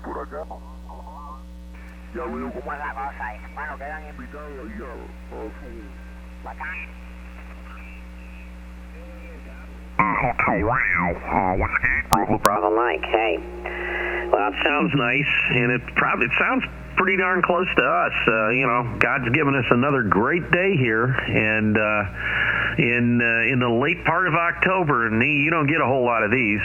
Por acá. Ya veo cómo es la cosa ahí. Bueno, quedan invitados ahí a su... Bacán. Hotel Radio, Whiskey, Bravo Mike, hey. Well, it sounds nice, and it sounds pretty darn close to us. God's given us another great day here, and in the late part of October, and you don't get a whole lot of these.